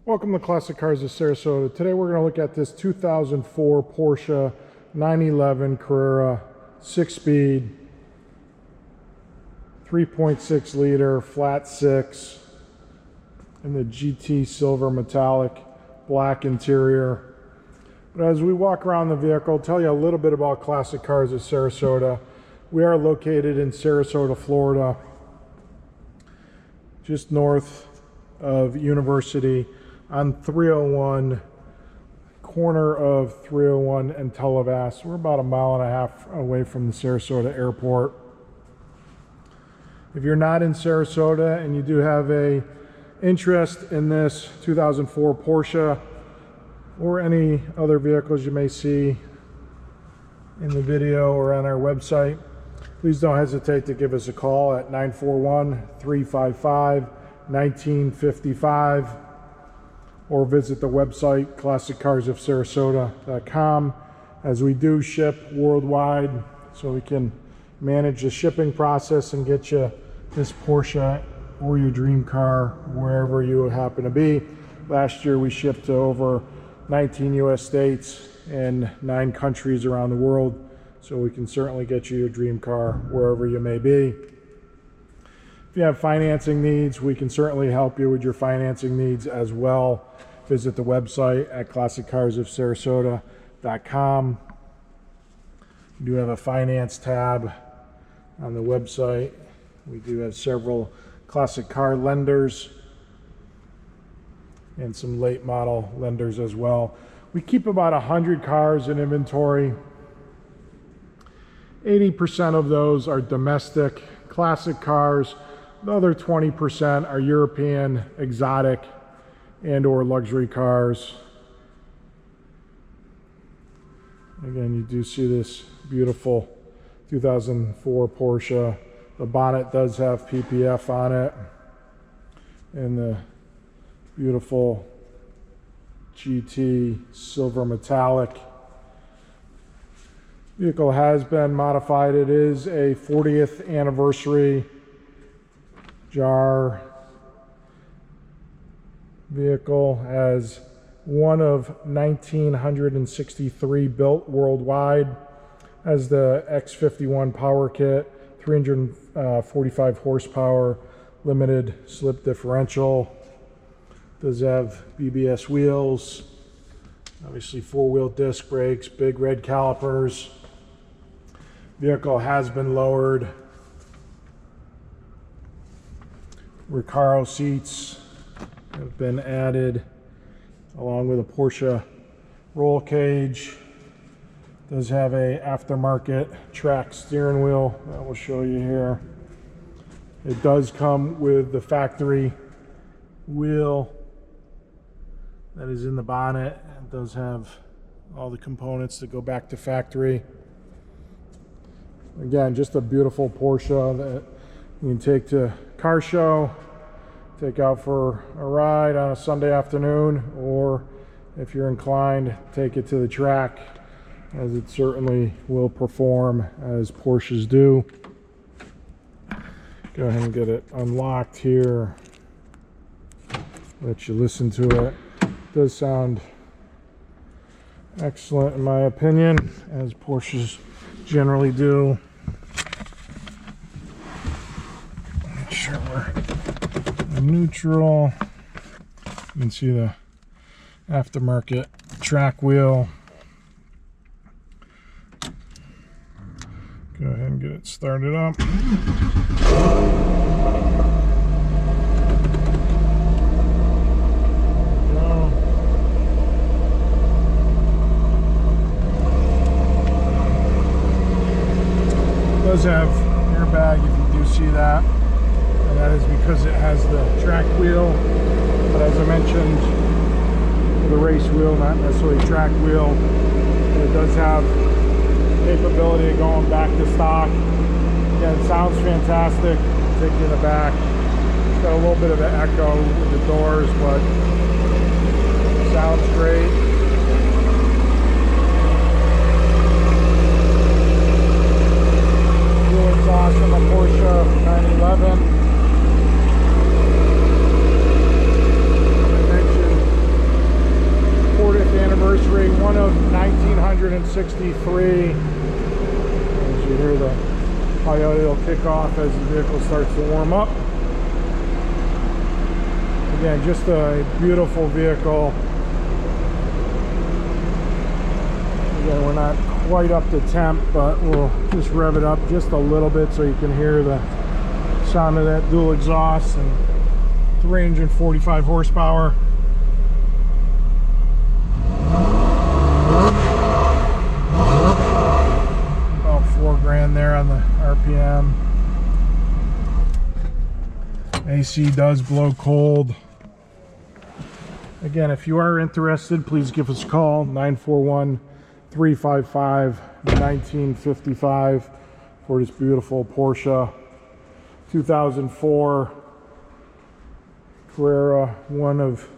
Welcome to Classic Cars of Sarasota. Today we're going to look at this 2004 Porsche 911 Carrera 6-speed 3.6 liter flat 6 in the GT silver metallic black interior. But as we walk around the vehicle, I'll tell you a little bit about Classic Cars of Sarasota. We are located in Sarasota, Florida, just north of University on 301, corner of 301 and Televas. We're about 1.5 miles away from the Sarasota airport. If you're not in Sarasota and you do have a interest in this 2004 Porsche or any other vehicles you may see in the video or on our website, please don't hesitate to give us a call at 941-355-1955 or visit the website classiccarsofsarasota.com, as we do ship worldwide, so we can manage the shipping process and get you this Porsche or your dream car wherever you happen to be. Last year we shipped to over 19 US states and 9 countries around the world, so we can certainly get you your dream car wherever you may be. If you have financing needs, we can certainly help you with your financing needs as well. Visit the website at classiccarsofsarasota.com. We do have a finance tab on the website. We do have several classic car lenders and some late model lenders as well. We keep about 100 cars in inventory. 80% of those are domestic classic cars. The other 20% are European exotic and or luxury cars. Again, you do see this beautiful 2004 Porsche. The bonnet does have PPF on it, and the beautiful GT silver metallic. Vehicle has been modified. It is a 40th anniversary Jahre vehicle, as one of 1,963 built worldwide, as the X51 Power Kit, 345 horsepower, limited slip differential. Does have BBS wheels, obviously 4-wheel disc brakes, big red calipers. Vehicle has been lowered. Recaro seats have been added, along with a Porsche roll cage. Does have a aftermarket track steering wheel that we'll show you here. It does come with the factory wheel that is in the bonnet. It does have all the components that go back to factory. Again, just a beautiful Porsche that you can take to car show, take out for a ride on a Sunday afternoon, or if you're inclined, take it to the track, as it certainly will perform as Porsches do. Go ahead and get it unlocked here. Let you listen to it. It does sound excellent in my opinion, as Porsches generally do. Make sure we're neutral. You can see the aftermarket track wheel. Go ahead and get it started up. It does have airbag, if you do see that. And that is because it has the track wheel, but as I mentioned, the race wheel, not necessarily track wheel. It does have capability of going back to stock. Yeah, it sounds fantastic. Take you in the back. It's got a little bit of an echo with the doors, but it sounds great. Fuel exhaust from a Porsche 911. I mentioned one of 1963. As you hear the high oil kick off as the vehicle starts to warm up. Again, just a beautiful vehicle. Again, we're not quite up to temp, but we'll just rev it up just a little bit so you can hear the sound of that dual exhaust and 345 horsepower. About 4 grand there on the RPM. AC does blow cold. Again, if you are interested, please give us a call, 941-355-1955 for this beautiful Porsche 2004 Carrera, one of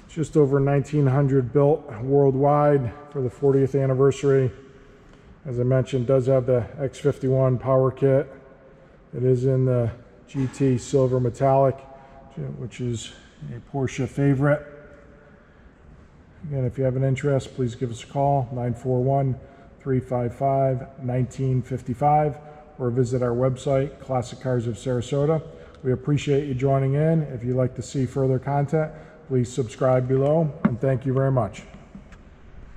just over 1,900 built worldwide for the 40th anniversary. As I mentioned, does have the X51 Power Kit. It is in the GT Silver Metallic, which is a Porsche favorite. Again, if you have an interest, please give us a call, 941-355-1955, or visit our website, Classic Cars of Sarasota. We appreciate you joining in. If you'd like to see further content, please subscribe below, and thank you very much.